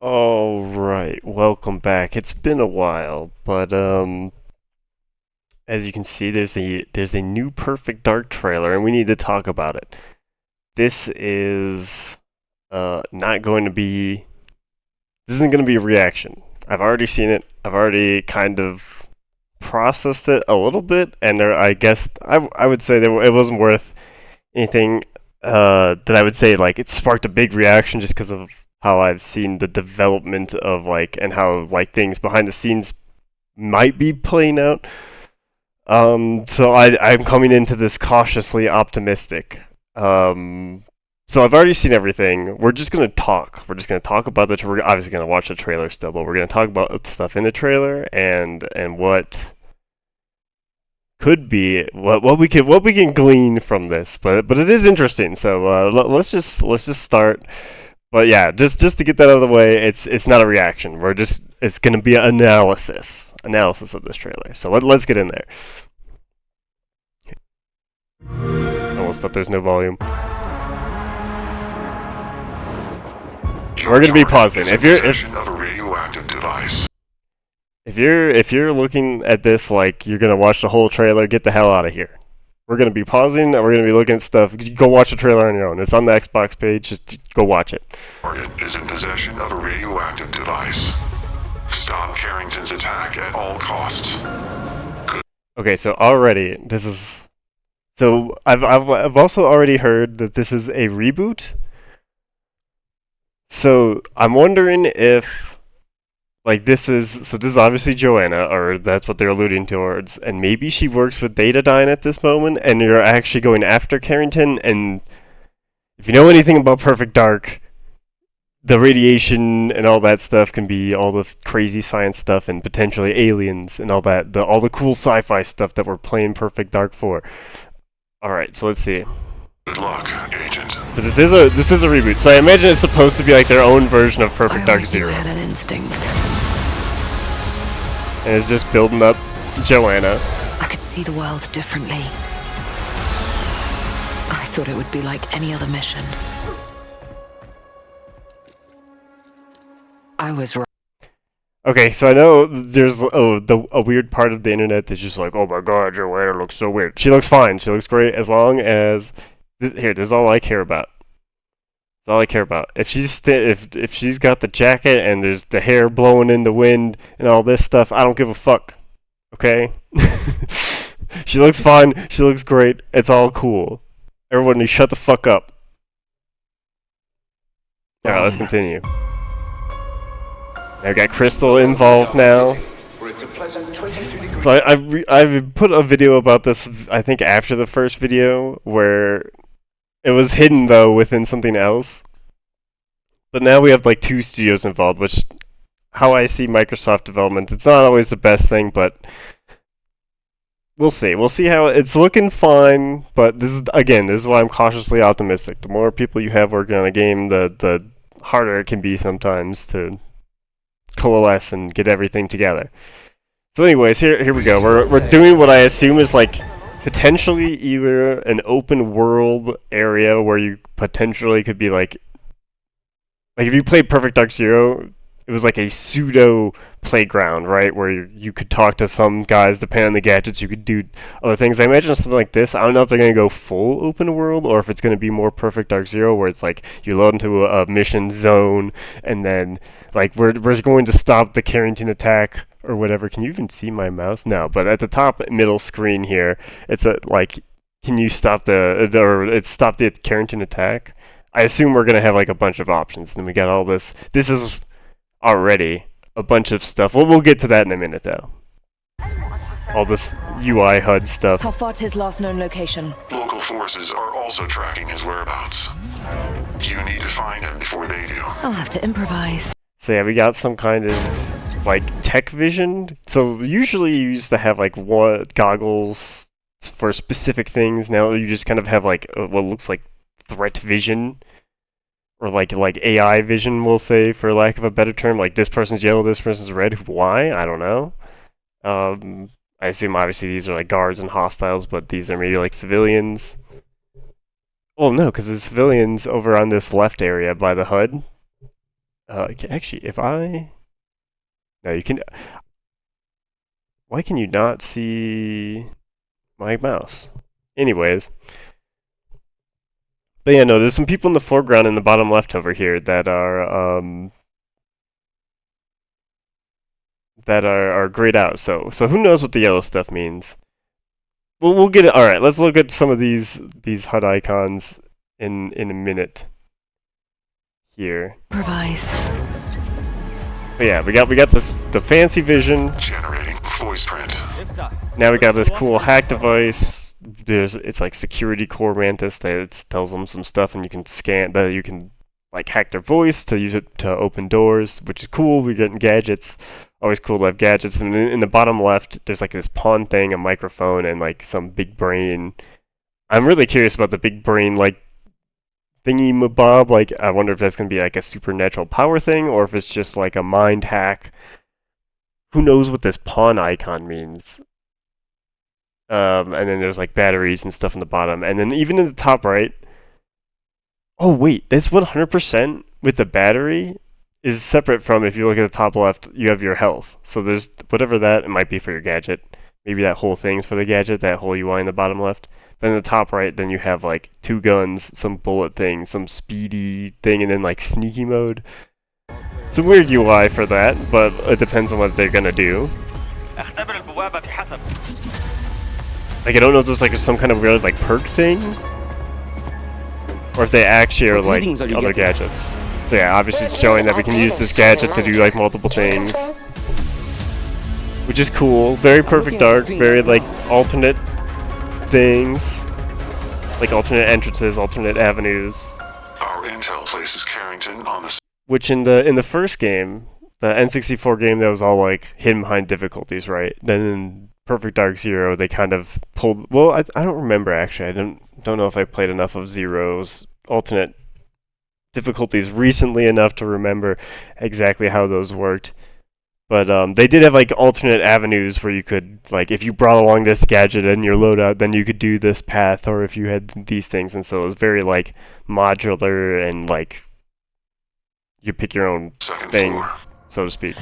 All right, welcome back. It's been a while, but as you can see, there's a new Perfect Dark trailer, and we need to talk about it. This is not going to be. This isn't going to be a reaction. I've already seen it. I've already kind of processed it a little bit, and I guess I would say that it wasn't worth anything that I would say like it sparked a big reaction just because of how I've seen the development of like and how like things behind the scenes might be playing out. So I'm coming into this cautiously optimistic. So I've already seen everything. We're just gonna talk. We're just gonna talk about we're obviously gonna watch the trailer still, but we're gonna talk about stuff in the trailer and what could be what we can glean from this, but it is interesting. So let's just start. But yeah, just to get that out of the way, it's not a reaction. It's gonna be an analysis of this trailer. So let's get in there. Almost up. There's no volume. We're gonna be pausing. If you're looking at this like you're gonna watch the whole trailer, get the hell out of here. We're gonna be pausing and we're gonna be looking at stuff. Go watch the trailer on your own. It's on the Xbox page. Just go watch it. Target is in possession of a radioactive device. Stop Carrington's attack at all costs. Okay, so already this is. So I've also already heard that this is a reboot. So I'm wondering if like this is obviously Joanna, or that's what they're alluding towards, and maybe she works with Datadyne at this moment, and you're actually going after Carrington. And if you know anything about Perfect Dark, the radiation and all that stuff can be all the crazy science stuff and potentially aliens and all that, all the cool sci-fi stuff that we're playing Perfect Dark for. All right, so let's see. Good luck, Agent. But this is a reboot, so I imagine it's supposed to be like their own version of Perfect I Dark always knew Zero, I had an instinct. and it's just building up Joanna. I could see the world differently. I thought it would be like any other mission. I was wrong. Okay, so I know there's a weird part of the internet that's just like, oh my god, Joanna looks so weird. She looks fine. She looks great as long as this is all I care about. That's all I care about. If she's got the jacket and there's the hair blowing in the wind and all this stuff, I don't give a fuck. Okay? She looks fine. She looks great. It's all cool. Everyone, shut the fuck up. Alright, let's continue. I've got Crystal involved now. So I've put a video about this, I think, after the first video, where it was hidden, though, within something else. But now we have, like, two studios involved, which, how I see Microsoft development, it's not always the best thing, but we'll see. We'll see how it's looking fine, but this is why I'm cautiously optimistic. The more people you have working on a game, the harder it can be sometimes to coalesce and get everything together. So anyways, here we go. We're doing what I assume is like potentially either an open world area where you potentially could be like if you played Perfect Dark Zero, it was like a pseudo playground, right? Where you could talk to some guys, depending on the gadgets, you could do other things. I imagine something like this. I don't know if they're going to go full open world or if it's going to be more Perfect Dark Zero, where it's like you load into a mission zone and then like we're going to stop the Carrington attack or whatever. Can you even see my mouse? No, but at the top middle screen here, it's like, can you stop it's stop the Carrington attack? I assume we're going to have like a bunch of options. Then we got all this. This is already a bunch of stuff. We'll get to that in a minute, though. All this UI HUD stuff. How far to his last known location? Local forces are also tracking his whereabouts. You need to find him before they do. I'll have to improvise. So yeah, we got some kind of like tech vision. So usually you used to have like goggles for specific things. Now you just kind of have like what looks like threat vision, or like AI vision, we'll say, for lack of a better term. Like this person's yellow, this person's red. Why? I don't know. I assume obviously these are like guards and hostiles, but these are maybe like civilians. Well, no, because the civilians over on this left area by the HUD. Actually, if I... No, you can... Why can you not see my mouse? Anyways. But yeah, no, there's some people in the foreground in the bottom left over here that are grayed out. So who knows what the yellow stuff means? We'll get it. All right, let's look at some of these HUD icons in a minute here. Improvise. But yeah, we got the fancy vision. Generating voice print. Now we got this cool hack device. It's like security core Mantis that tells them some stuff, and you can scan that you can like hack their voice to use it to open doors, which is cool. We're getting gadgets. Always cool to have gadgets. And in the bottom left, there's like this pawn thing, a microphone, and like some big brain. I'm really curious about the big brain like thingy mabob. Like, I wonder if that's gonna be like a supernatural power thing, or if it's just like a mind hack. Who knows what this pawn icon means? And then there's like batteries and stuff in the bottom, and then even in the top right. Oh wait, this 100% with the battery is separate from, if you look at the top left, you have your health. So there's whatever that, it might be for your gadget. Maybe that whole thing's for the gadget, that whole UI in the bottom left. Then in the top right, then you have like 2 guns, some bullet thing, some speedy thing, and then like sneaky mode. It's a weird UI for that, but it depends on what they're gonna do. Like, I don't know if there's like some kind of weird like perk thing, or if they actually are like other gadgets. So yeah, obviously it's showing that we can use this gadget to do like multiple things, which is cool. Very Perfect Dark, very like alternate things, like alternate entrances, alternate avenues. Our intel places Carrington on the... Which in the first game, the N64 game, that was all like hidden behind difficulties, right? Then in Perfect Dark Zero, they kind of pulled. Well, I don't remember actually. I don't know if I played enough of Zero's alternate difficulties recently enough to remember exactly how those worked. But they did have like alternate avenues where you could, like, if you brought along this gadget in your loadout, then you could do this path, or if you had these things, and so it was very like modular and like you pick your own thing, so to speak.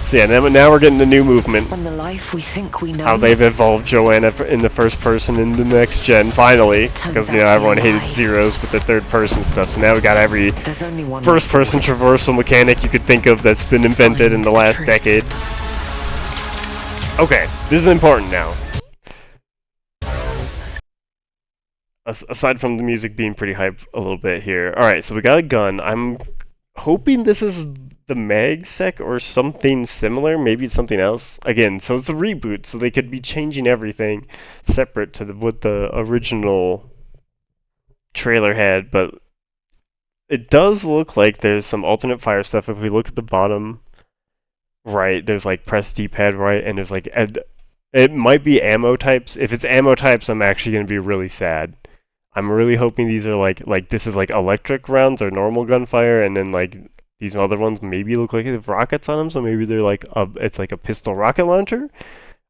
So yeah, now we're getting the new movement. On the life we think we know. How they've evolved Joanna in the first person in the next gen, finally. Because, you know, everyone hated Zeros with the third person stuff. So now we got every first person traversal mechanic you could think of that's been invented in the last decade. Okay, this is important now. Aside from the music being pretty hype a little bit here. Alright, so we got a gun. I'm hoping this is the MagSec or something similar. Maybe it's something else. Again, so it's a reboot, so they could be changing everything separate to what the original trailer had, but it does look like there's some alternate fire stuff. If we look at the bottom right, there's like press D-pad right, and there's like it might be ammo types. If it's ammo types, I'm actually going to be really sad. I'm really hoping these are like this is like electric rounds or normal gunfire, and then like these other ones maybe look like they have rockets on them, so maybe they're like it's like a pistol rocket launcher.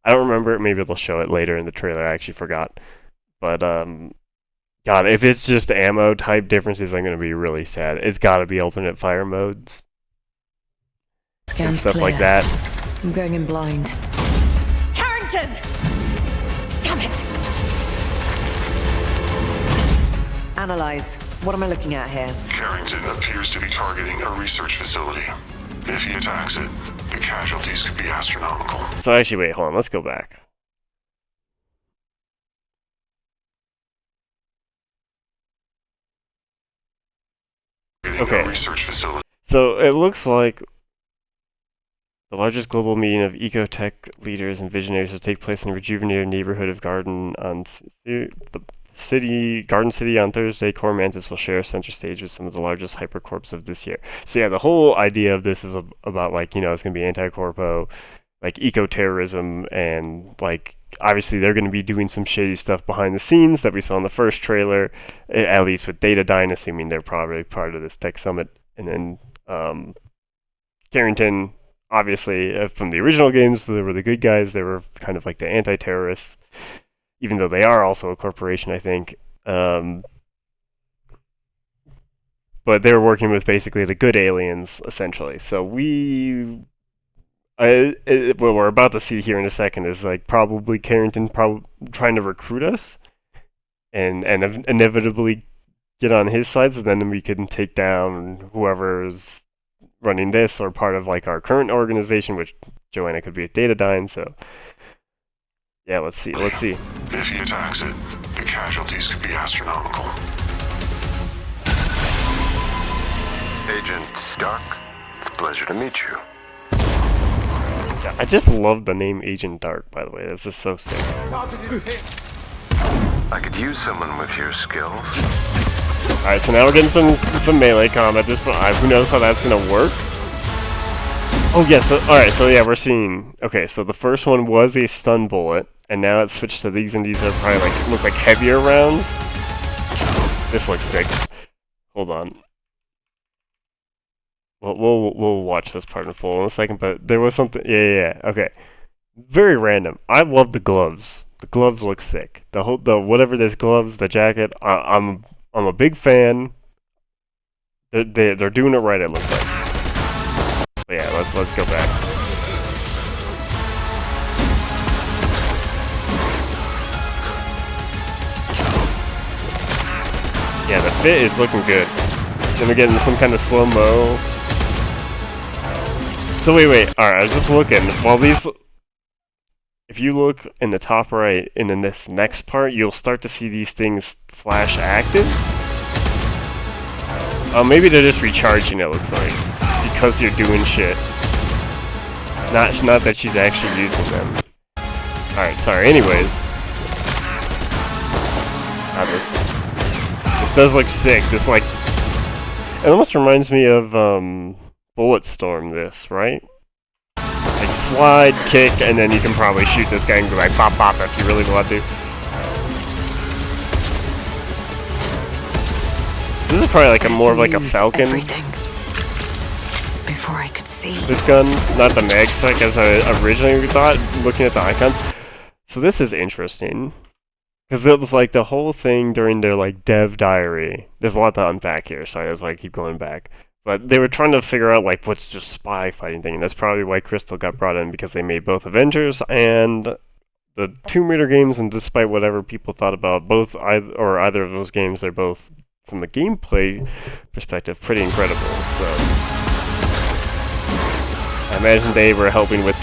I don't remember. Maybe they'll show it later in the trailer. I actually forgot. But God, if it's just ammo type differences, I'm gonna be really sad. It's got to be alternate fire modes and stuff like that. I'm going in blind. Carrington! Damn it! Analyze. What am I looking at here? Carrington appears to be targeting a research facility. If he attacks it, the casualties could be astronomical. So actually, wait, hold on. Let's go back. Okay. So it looks like the largest global meeting of ecotech leaders and visionaries will take place in the rejuvenated neighborhood of Garden City on Thursday. Core Mantis will share center stage with some of the largest hypercorps of this year. So yeah, the whole idea of this is about, like, you know, it's going to be anti-corpo, like eco-terrorism, and like obviously they're going to be doing some shady stuff behind the scenes that we saw in the first trailer, at least with Data Dynasty. I mean, they're probably part of this tech summit. And then Carrington, obviously, from the original games, they were the good guys. They were kind of like the anti-terrorists, even though they are also a corporation, I think. but they were working with basically the good aliens, essentially. So what we're about to see here in a second is like probably Carrington trying to recruit us, and inevitably get on his side, so then we can take down whoever's running this or part of like our current organization, which Joanna could be at Datadyne. So yeah, let's see. If he attacks it, the casualties could be astronomical. Agent Stark, it's a pleasure to meet you. Yeah, I just love the name Agent Dark, by the way. That's just so sick. I could use someone with your skills. Alright, so now we're getting some melee combat. Who knows how that's gonna work? Oh yes, alright, so yeah, we're seeing... Okay, so the first one was a stun bullet, and now it's switched to these, and these are probably look like heavier rounds. This looks sick. Hold on. We'll watch this part in full in a second, but there was something... Yeah, okay. Very random. I love the gloves. The gloves look sick. The whatever this gloves, the jacket, I'm a big fan. They're doing it right, it looks like. But yeah, let's go back. Yeah, the fit is looking good. Then we're getting some kind of slow-mo. So wait. Alright, I was just looking. While these... If you look in the top right, and in this next part, you'll start to see these things flash active. Maybe they're just recharging, it looks like. Because you're doing shit. Not that she's actually using them. Alright, sorry, anyways. This does look sick. This, like... It almost reminds me of, Bulletstorm, this, right? Like, slide, kick, and then you can probably shoot this guy and go like, bop, bop, if you really want to. This is probably like more of like a Falcon. Everything before I could see. This gun, not the MagSec as I originally thought, looking at the icons. So this is interesting. Because it was like the whole thing during their like dev diary. There's a lot to unpack here, so that's why I keep going back. But they were trying to figure out like what's just spy fighting thing. And that's probably why Crystal got brought in, because they made both Avengers and the Tomb Raider games, and despite whatever people thought about either of those games, they're both, from the gameplay perspective, pretty incredible. So I imagine they were helping with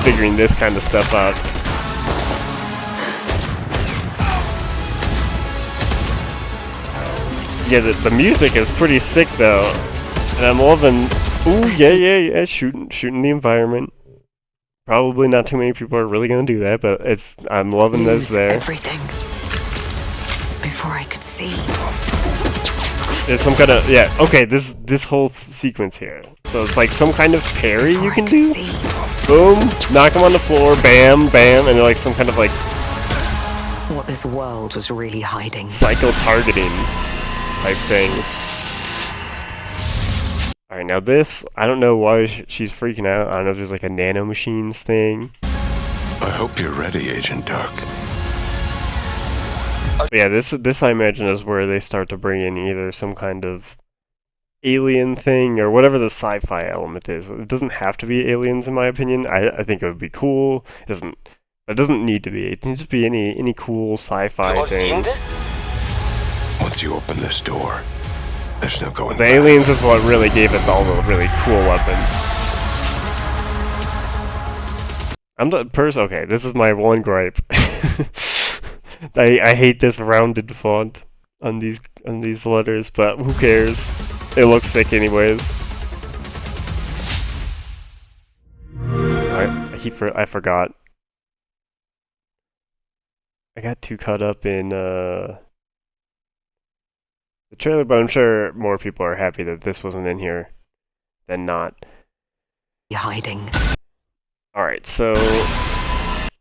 figuring this kind of stuff out. Yeah, the music is pretty sick though, and I'm loving. Ooh, yeah, shooting the environment. Probably not too many people are really gonna do that, but I'm loving this there. Everything before I could see. There's some kind of okay. This whole sequence here. So it's like some kind of parry you can do. Boom, knock him on the floor, bam, bam, and like some kind of like what this world was really hiding. Psycho targeting type thing. Alright, now this, I don't know why she's freaking out. I don't know if there's like a nanomachines thing. I hope you're ready, Agent Dark. But yeah, this I imagine is where they start to bring in either some kind of alien thing or whatever the sci-fi element is. It doesn't have to be aliens, in my opinion. I think it would be cool. It doesn't need to be. It needs to be any cool sci-fi thing. Once you open this door, there's no going The back. aliens is what really gave us all the really cool weapons. Okay, this is my one gripe. I hate this rounded font on these letters, but who cares? It looks sick anyways. I forgot. I got too caught up in the trailer, but I'm sure more people are happy that this wasn't in here than not. Hiding. Alright, so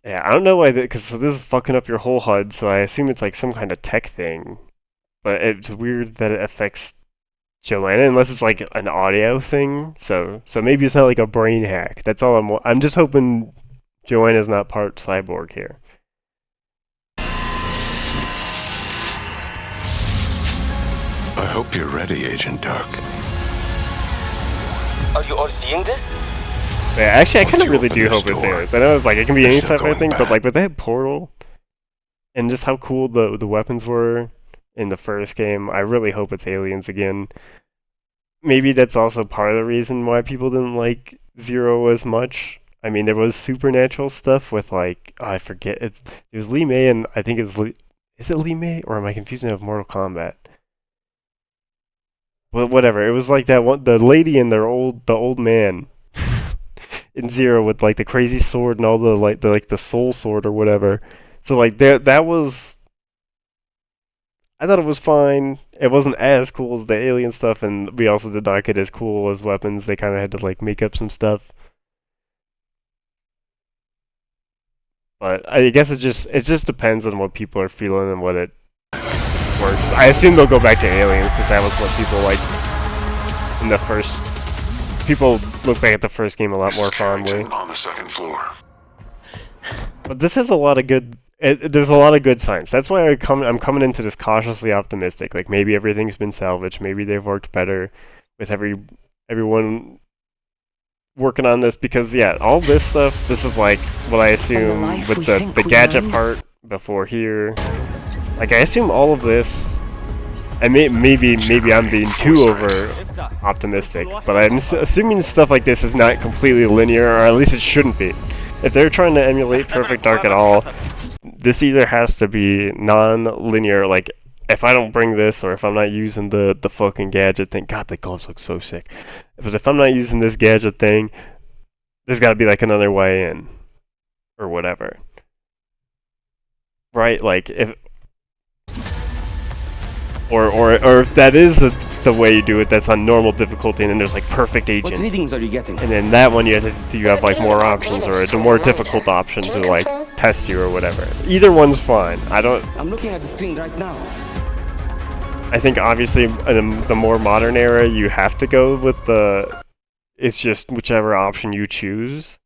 yeah, I don't know why because this is fucking up your whole HUD, so I assume it's like some kind of tech thing. But it's weird that it affects Joanna, unless it's like an audio thing. So maybe it's not like a brain hack. That's all I'm just hoping Joanna's not part cyborg here. I hope you're ready, Agent Dark. Are you all seeing this? Yeah, actually, I kind of you really open do this hope it's door, aliens. I know it's like it can be any there's no type of going thing, but back. like with that portal and just how cool the weapons were in the first game, I really hope it's aliens again. Maybe that's also part of the reason why people didn't like Zero as much. I mean, there was supernatural stuff with like, oh, I forget it was Li Mei, and I think it was is it Li Mei, or am I confusing it with Mortal Kombat? Well, whatever. It was like that one, the lady and the old man in Zero with like the crazy sword and all the the soul sword or whatever. So like that was, I thought it was fine. It wasn't as cool as the alien stuff, and we also did not get as cool as weapons. They kind of had to like make up some stuff. But I guess it just depends on what people are feeling and what it works. I assume they'll go back to aliens because that was what people liked in the first. People look back at the first game a lot more fondly. Carrington on the second floor. But this has a lot of good. There's a lot of good signs. That's why I'm coming into this cautiously optimistic. Like maybe everything's been salvaged. Maybe they've worked better with everyone working on this, because yeah, all this stuff. This is like what I assume life with we the think we gadget know. part before here. Like I assume all of this. And maybe I'm being too over optimistic, but I'm assuming stuff like this is not completely linear, or at least it shouldn't be. If they're trying to emulate Perfect Dark at all, this either has to be non-linear, like if I don't bring this, or if I'm not using the fucking gadget thing. God, the gloves look so sick. But if I'm not using this gadget thing, there's got to be like another way in, or whatever. Right? Like if, or if that is the way you do it, that's on normal difficulty, and then there's like perfect What agent. readings are you getting? And then that one you have like more options, or it's a more difficult option to like test you or whatever. Either one's fine. I'm looking at the screen right now. I think obviously in the more modern era you have to go with it's just whichever option you choose.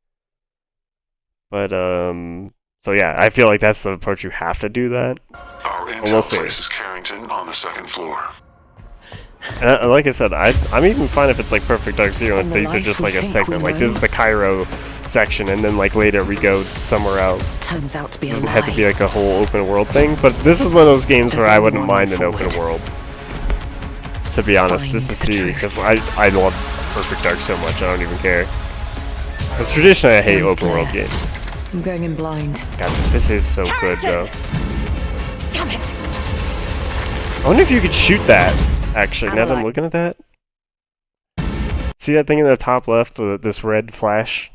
But so yeah, I feel like that's the approach, you have to do that. Our We'll intel see. places Carrington on the second floor. And like I said, I'm even fine if it's like Perfect Dark Zero and And the these are life just we like a think segment. we Like this know. is the Cairo section, and then like later we go somewhere else. Turns out to be It a doesn't lie. have to be like a whole open world thing, but this is one of those games There's where I only wouldn't one mind way an open forward. world. To be honest, just to Find the see, truth. because I love Perfect Dark so much, I don't even care. Because traditionally I hate Stands open world clear. games. I'm going in blind. God, this is so good though. Damn it! I wonder if you could shoot that, actually, now that I'm looking at that. See that thing in the top left with this red flash?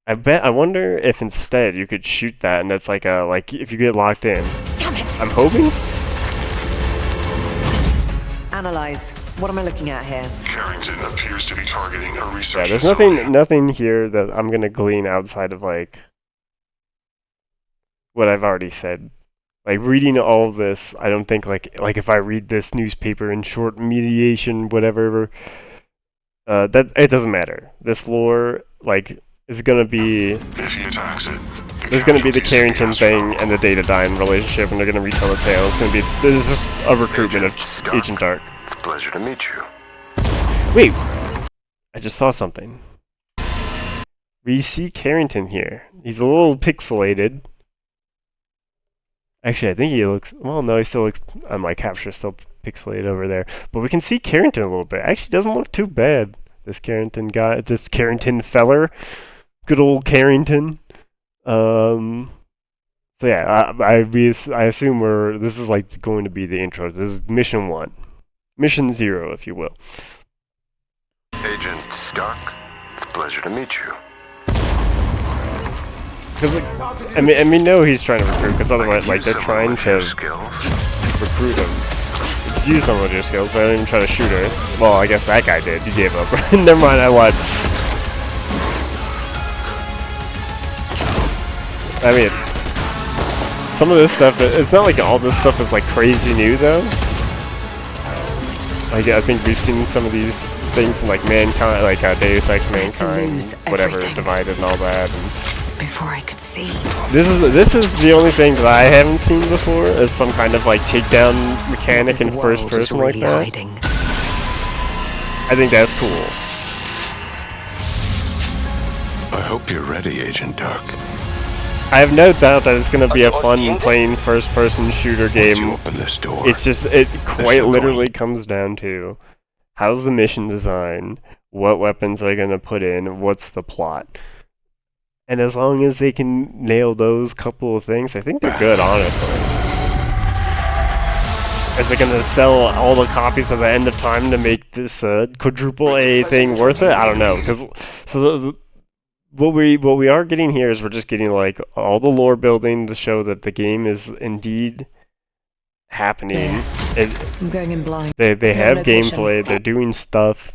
I wonder if instead you could shoot that, and that's like if you get locked in. Damn it! I'm hoping? Analyze. What am I looking at here? Carrington appears to be targeting a research Yeah, there's facility. nothing here that I'm gonna glean outside of like what I've already said. Like reading all of this, I don't think like if I read this newspaper in short mediation, whatever, that it doesn't matter. This lore like is gonna be If he attacks it, there's gonna be the casualties Carrington will be thing and the Data Dine relationship, and they're gonna retell the tale. It's gonna be this is just a recruitment of Agent Dark. It's a pleasure to meet you. Wait, I just saw something. We see Carrington here. He's a little pixelated. Actually, I think he looks. Well, no, he still looks. On my capture, still pixelated over there. But we can see Carrington a little bit. Actually, doesn't look too bad. This Carrington guy, this Carrington feller, good old Carrington. So yeah, I assume this is like going to be the intro. This is mission 1, mission 0, if you will. Agent Stark, it's a pleasure to meet you. Because like, I mean, we know he's trying to recruit. Because otherwise, like they're trying to Skills. recruit him. You could use some of your skills, but I didn't even try to shoot her. Well, I guess that guy did. He gave up. Never mind, I lied. I mean, some of this stuff, it's not like all this stuff is like crazy new though. Like I think we've seen some of these things in like Mankind, like Deus Ex Mankind, lose whatever, everything. Divided and all that. And before I could see. This is the only thing that I haven't seen before, is some kind of like takedown mechanic This in first world is person really like that. hiding. I think that's cool. I hope you're ready, Agent Dark. I have no doubt that it's going to be a Are you fun seeing this? plain first person shooter Once you game. open this door, It's just, it quite no literally going. comes down to how's the mission design, what weapons are they going to put in, what's the plot. And as long as they can nail those couple of things, I think they're good, honestly. Is it going to sell all the copies at the end of time to make this quadruple A thing worth it? I don't know. Because what we are getting here is we're just getting like all the lore building to show that the game is indeed happening. I'm going in blind. They There's no have location. gameplay. They're doing stuff.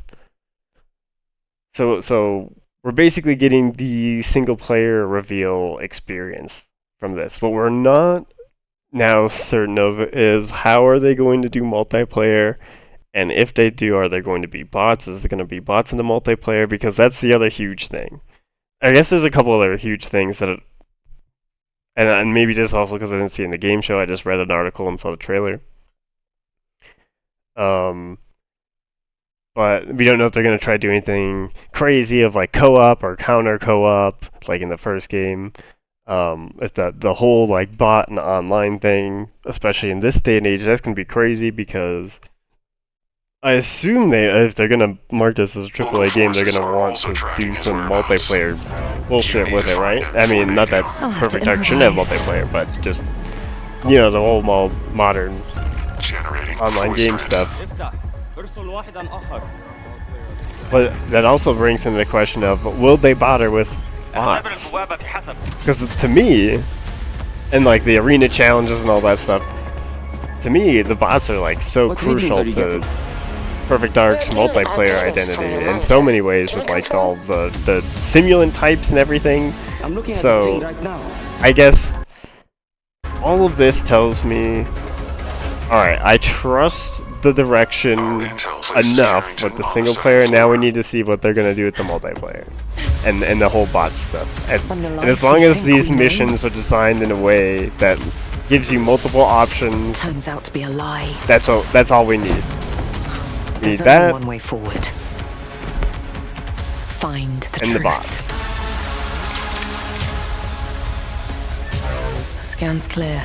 So we're basically getting the single player reveal experience from this. What we're not now certain of is how are they going to do multiplayer, and if they do, are there going to be bots? Is it going to be bots in the multiplayer? Because that's the other huge thing. I guess there's a couple other huge things that, and maybe just also because I didn't see it in the game show, I just read an article and saw the trailer. But we don't know if they're going to try to do anything crazy of like co-op or counter co-op, like in the first game. If the whole like bot and online thing, especially in this day and age, that's going to be crazy because I assume if they're going to mark this as a AAA game, they're going to want to do some multiplayer bullshit with it, right? I mean, not that I'll have to Perfect Dark shouldn't have improvise. multiplayer, but just, you know, the whole modern Generating online voice game thread. stuff. افتح. ارسل واحدا آخر. But that also brings into the question of, will they bother with bots? Because to me, and like the arena challenges and all that stuff, to me, the bots are like so What readings crucial are you to getting? Perfect Dark's multiplayer identity in so many ways, with like all the simulant types and everything. I'm looking at So- the screen right now. I guess all of this tells me, alright, I trust the direction enough with the single player. Now we need to see what they're going to do with the multiplayer and the whole bot stuff. And as long as these missions are designed in a way that gives you multiple options, Turns out to be a lie. that's all we need. We There's need only that one way forward. Find the and truth. the bots. Scan's clear.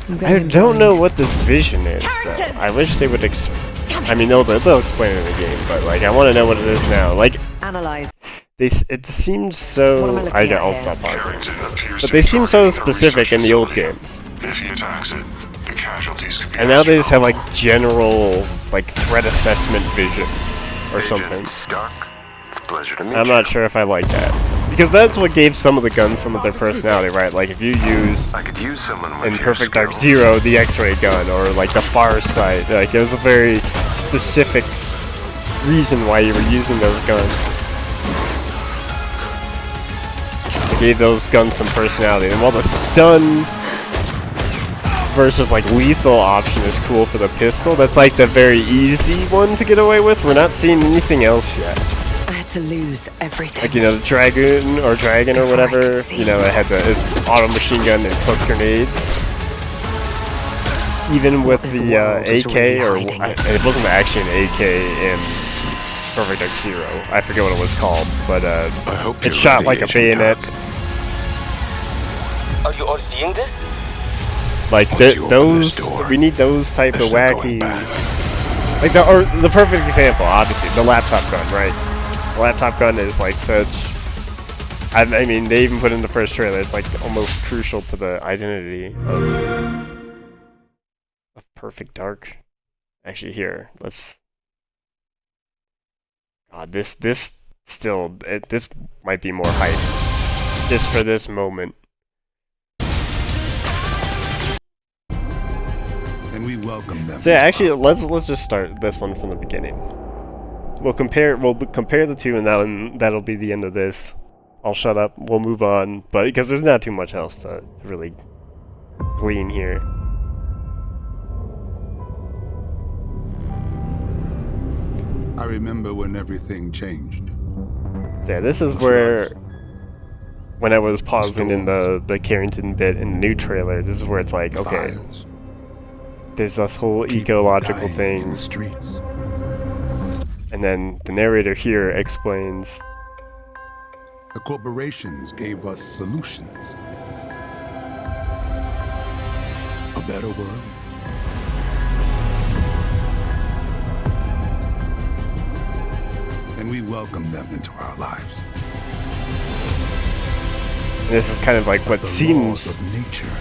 I'm going I in don't know blind. what this vision is, though. I wish they would I mean, they'll explain it in the game, but like, I want to know what it is now. Like, Analyze. it seems What am I so. looking at I'll here? stop pausing. Carrington appears But to they be seem so targeting a specific in the old research games, facility. If he attacks it, the casualties could be and now they just have like astronomical. general like threat assessment vision or something. Agent Stark, it's a pleasure to meet I'm you. not sure if I like that because that's what gave some of the guns some of their personality, right? Like if you use I could use someone with in your Perfect Dark skills. Zero the X-ray gun, or like the Far Sight, like it was a very specific reason why you were using those guns. It gave those guns some personality, and while the stun versus like lethal option is cool for the pistol, that's like the very easy one to get away with. We're not seeing anything else yet. I had to lose everything. Like, you know, the Dragon or Before I whatever, could see. you know, it had this auto machine gun and plus grenades. Even with This the world is AK, really or hiding. it wasn't actually an AK in Perfect Dark Zero. I forget what it was called, but I hope it you're shot ready, like a Agent bayonet. Dark. Are you all seeing this? Like Once you open this those, door, we need those type of there's no going wacky. back. Like the perfect example, obviously, the laptop gun, right? The laptop gun is like such. I mean, they even put in the first trailer. It's like almost crucial to the identity of Perfect Dark. Actually, here, let's. God, this still this might be more hype just for this moment. And we welcome them. So yeah, actually, let's just start this one from the beginning. We'll compare the two, and that'll be the end of this. I'll shut up. We'll move on, but because there's not too much else to really glean here. I remember when everything changed. So yeah, this is The where floods. when I was pausing in the Carrington bit in the new trailer, this is where it's like, okay, Files. there's this whole People ecological dying thing, in the streets. and then the narrator here explains, The corporations gave us solutions. A better world. And we welcome them into our lives. and this is kind of like what The laws seems, of nature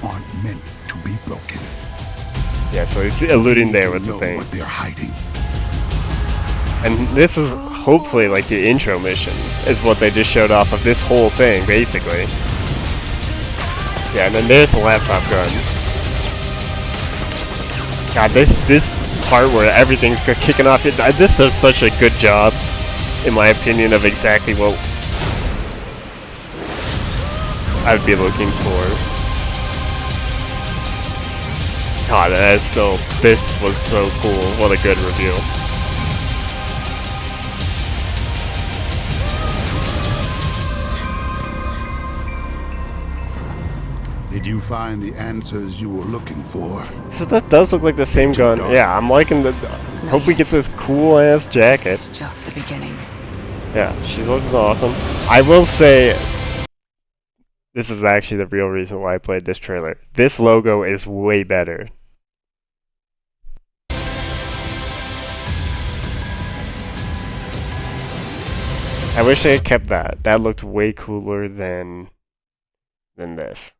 aren't meant to be broken. yeah, so he's alluding there with the Know thing. what they're hiding. And this is hopefully like the intro mission, is what they just showed off of this whole thing, basically. Yeah, and then there's the laptop gun. God, this part where everything's kicking off, this does such a good job, in my opinion, of exactly what I'd be looking for. God, that's still, this was so cool. What a good reveal. Did you find the answers you were looking for? So that does look like the same gun. Yeah, I'm liking the. Hope we get this cool ass jacket. It's just the beginning. Yeah, she's looking awesome. I will say, this is actually the real reason why I played this trailer. This logo is way better. I wish they had kept that. That looked way cooler than this.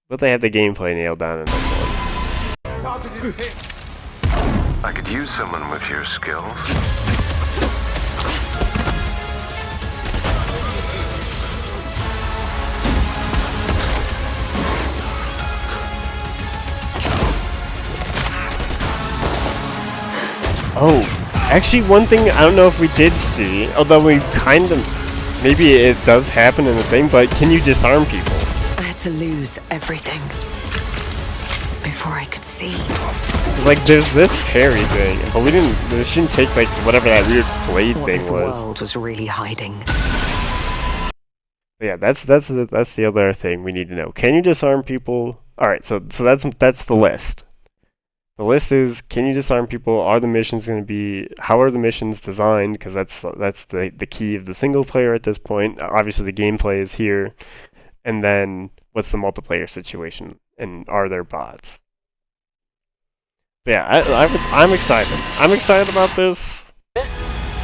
But they had the gameplay nailed down in this one. I could use someone with your skills. Oh, actually one thing I don't know if we did see, although we kind of, maybe it does happen in the thing, but can you disarm people? I had to lose everything before I could see. It's like there's this parry thing, but we didn't, this shouldn't take like whatever that weird blade What thing this was. world was really hiding. But yeah, that's the other thing we need to know. Can you disarm people? Alright, so that's the list. The list is, can you disarm people? Are the missions going to be, how are the missions designed? Because that's the key of the single player at this point. Obviously the gameplay is here. And then, what's the multiplayer situation? And are there bots? But yeah, I'm excited. I'm excited about this.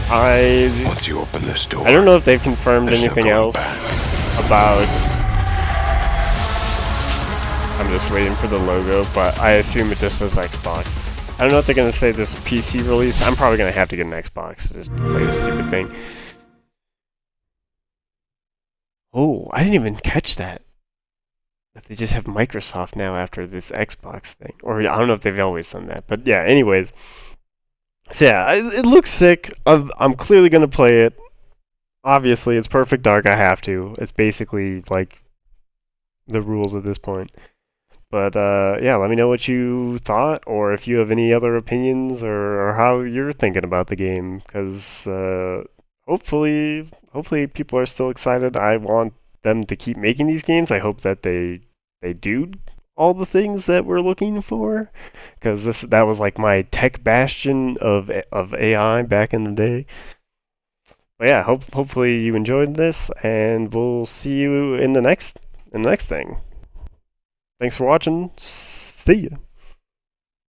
Once you open this door, I don't know if they've confirmed there's no anything going else back. about... I'm just waiting for the logo, but I assume it just says Xbox. I don't know if they're going to say there's a PC release. I'm probably going to have to get an Xbox to just play this stupid thing. Oh, I didn't even catch that. That they just have Microsoft now after this Xbox thing. Or I don't know if they've always done that. But yeah, anyways. So yeah, it looks sick. I'm clearly going to play it. Obviously, it's Perfect Dark. I have to. It's basically like the rules at this point. But yeah, let me know what you thought, or if you have any other opinions, or how you're thinking about the game. Because hopefully people are still excited. I want them to keep making these games. I hope that they do all the things that we're looking for. Because that was like my tech bastion of AI back in the day. But yeah, hopefully you enjoyed this, and we'll see you in the next thing. Thanks for watching. See ya.